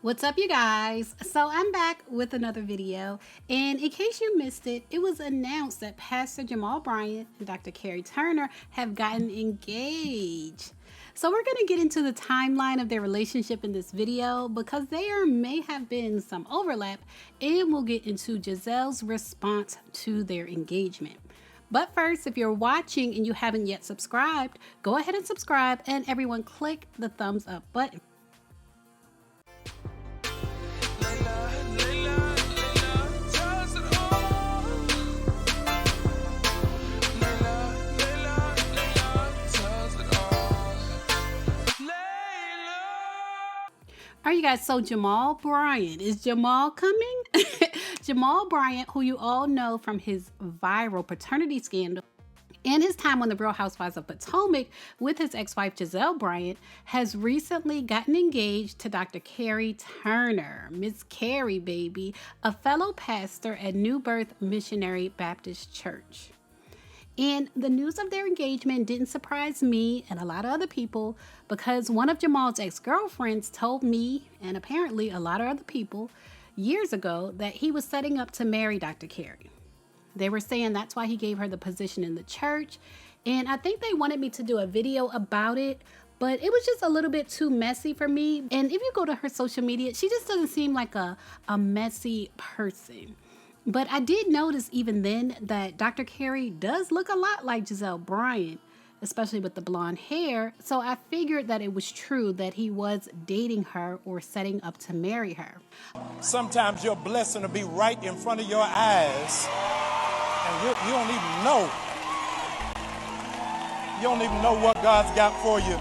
What's up, you guys? So I'm back with another video, and in case you missed it, it was announced that Pastor Jamal Bryant and Dr. Carrie Turner have gotten engaged. So we're going to get into the timeline of their relationship in this video because there may have been some overlap, and we'll get into Gizelle's response to their engagement. But first, if you're watching and you haven't yet subscribed, go ahead and subscribe, and everyone click the thumbs up button. All right, you guys, so Jamal Bryant, is Jamal coming? Jamal Bryant, who you all know from his viral paternity scandal and his time on the Real Housewives of Potomac with his ex-wife Gizelle Bryant, has recently gotten engaged to Dr. Carrie Turner, Miss Carrie baby, a fellow pastor at New Birth Missionary Baptist Church. And the news of their engagement didn't surprise me and a lot of other people because one of Jamal's ex-girlfriends told me, and apparently a lot of other people, years ago that he was setting up to marry Dr. Carrie. They were saying that's why he gave her the position in the church. And I think they wanted me to do a video about it, but it was just a little bit too messy for me. And if you go to her social media, she just doesn't seem like a messy person. But I did notice even then that Dr. Carrie does look a lot like Gizelle Bryant, especially with the blonde hair. So I figured that it was true that he was dating her or setting up to marry her. Sometimes your blessing will be right in front of your eyes, and you don't even know. You don't even know what God's got for you.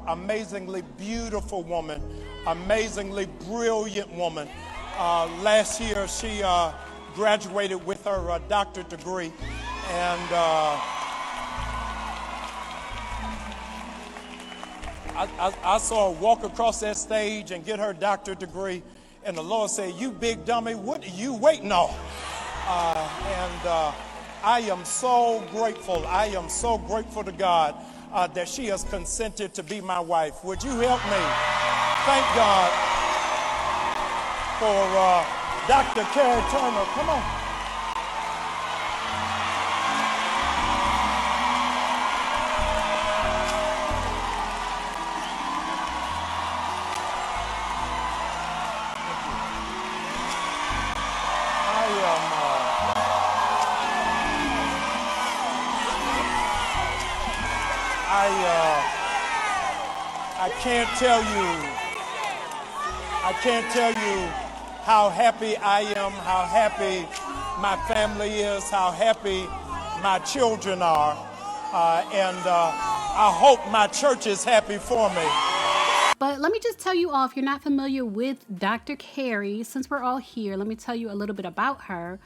Amazingly beautiful woman. Amazingly brilliant woman. Last year, she graduated with her doctorate degree, and I saw her walk across that stage and get her doctorate degree, and the Lord said, "You big dummy, what are you waiting on?" I am so grateful. I am so grateful to God that she has consented to be my wife. Would you help me? Thank God for Dr. Carrie Turner. Come on. I can't tell you how happy I am, how happy my family is, how happy my children are, and I hope my church is happy for me. But let me just tell you all, if you're not familiar with Dr. Carrie, since we're all here, let me tell you a little bit about her.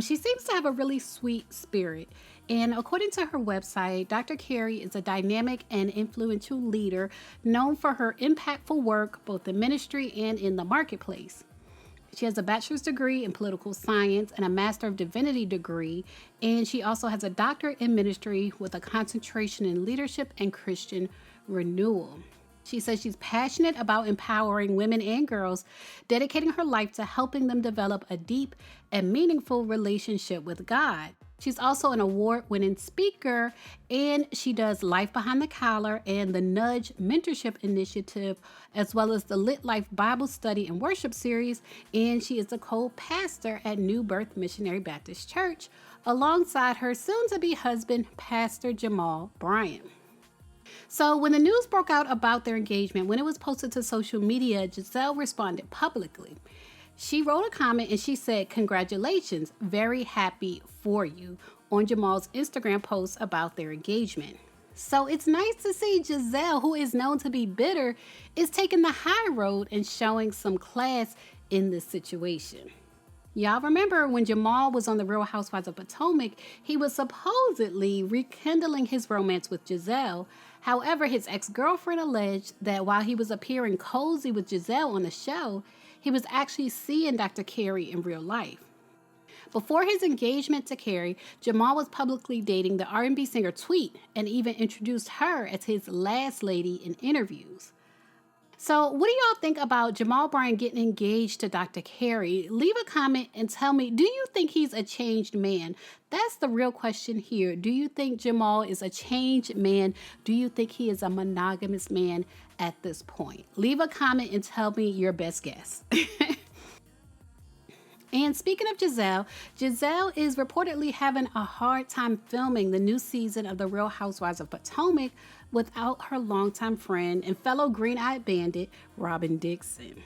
She seems to have a really sweet spirit. And according to her website, Dr. Carrie is a dynamic and influential leader known for her impactful work both in ministry and in the marketplace. She has a bachelor's degree in political science and a master of divinity degree, and she also has a doctorate in ministry with a concentration in leadership and Christian renewal. She says she's passionate about empowering women and girls, dedicating her life to helping them develop a deep and meaningful relationship with God. She's also an award-winning speaker, and she does Life Behind the Collar and the Nudge Mentorship Initiative, as well as the Lit Life Bible Study and Worship Series, and she is the co-pastor at New Birth Missionary Baptist Church, alongside her soon-to-be husband, Pastor Jamal Bryant. So when the news broke out about their engagement, when it was posted to social media, Gizelle responded publicly. She wrote a comment and she said, "Congratulations, very happy for you," on Jamal's Instagram post about their engagement. So it's nice to see Gizelle, who is known to be bitter, is taking the high road and showing some class in this situation. Y'all remember when Jamal was on the Real Housewives of Potomac, he was supposedly rekindling his romance with Gizelle. However, his ex-girlfriend alleged that while he was appearing cozy with Gizelle on the show, he was actually seeing Dr. Carrie in real life. Before his engagement to Carrie, Jamal was publicly dating the R&B singer Tweet and even introduced her as his last lady in interviews. So what do y'all think about Jamal Bryant getting engaged to Dr. Carrie? Leave a comment and tell me, do you think he's a changed man? That's the real question here. Do you think Jamal is a changed man? Do you think he is a monogamous man at this point? Leave a comment and tell me your best guess. And speaking of Gizelle, Gizelle is reportedly having a hard time filming the new season of The Real Housewives of Potomac without her longtime friend and fellow green-eyed bandit, Robyn Dixon.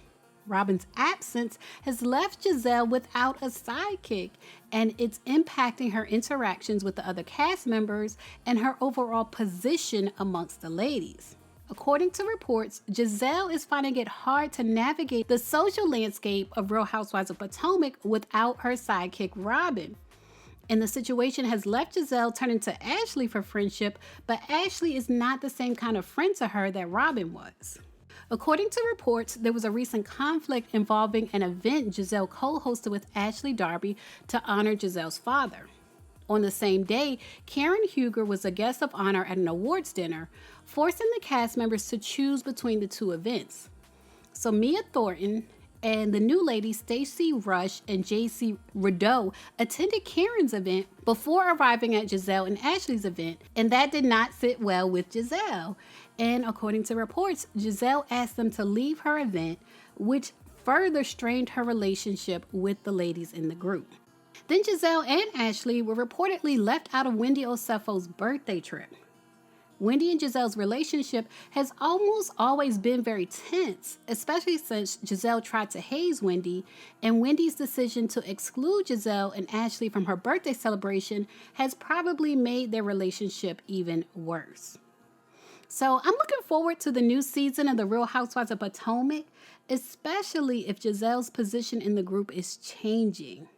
Robyn's absence has left Gizelle without a sidekick, and it's impacting her interactions with the other cast members and her overall position amongst the ladies. According to reports, Gizelle is finding it hard to navigate the social landscape of Real Housewives of Potomac without her sidekick, Robyn. And the situation has left Gizelle turning to Ashley for friendship, but Ashley is not the same kind of friend to her that Robyn was. According to reports, there was a recent conflict involving an event Gizelle co-hosted with Ashley Darby to honor Gizelle's father. On the same day, Karen Huger was a guest of honor at an awards dinner, forcing the cast members to choose between the two events. So Mia Thornton and the new ladies Stacey Rush and JC Rideau attended Karen's event before arriving at Gizelle and Ashley's event, and that did not sit well with Gizelle. And according to reports, Gizelle asked them to leave her event, which further strained her relationship with the ladies in the group. Then Gizelle and Ashley were reportedly left out of Wendy Osefo's birthday trip. Wendy and Gizelle's relationship has almost always been very tense, especially since Gizelle tried to haze Wendy, and Wendy's decision to exclude Gizelle and Ashley from her birthday celebration has probably made their relationship even worse. So I'm looking forward to the new season of The Real Housewives of Potomac, especially if Gizelle's position in the group is changing.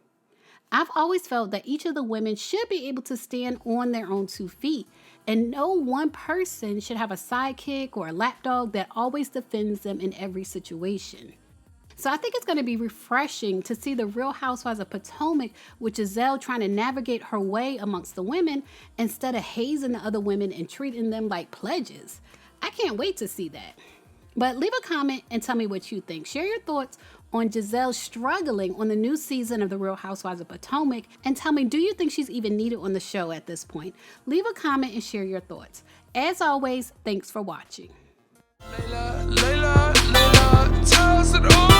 I've always felt that each of the women should be able to stand on their own 2 feet, and no one person should have a sidekick or a lapdog that always defends them in every situation. So I think it's going to be refreshing to see The Real Housewives of Potomac with Gizelle trying to navigate her way amongst the women instead of hazing the other women and treating them like pledges. I can't wait to see that. But leave a comment and tell me what you think. Share your thoughts on Gizelle struggling on the new season of The Real Housewives of Potomac, and tell me, do you think she's even needed on the show at this point? Leave a comment and share your thoughts. As always, thanks for watching. Layla, Layla, Layla, tell us it all.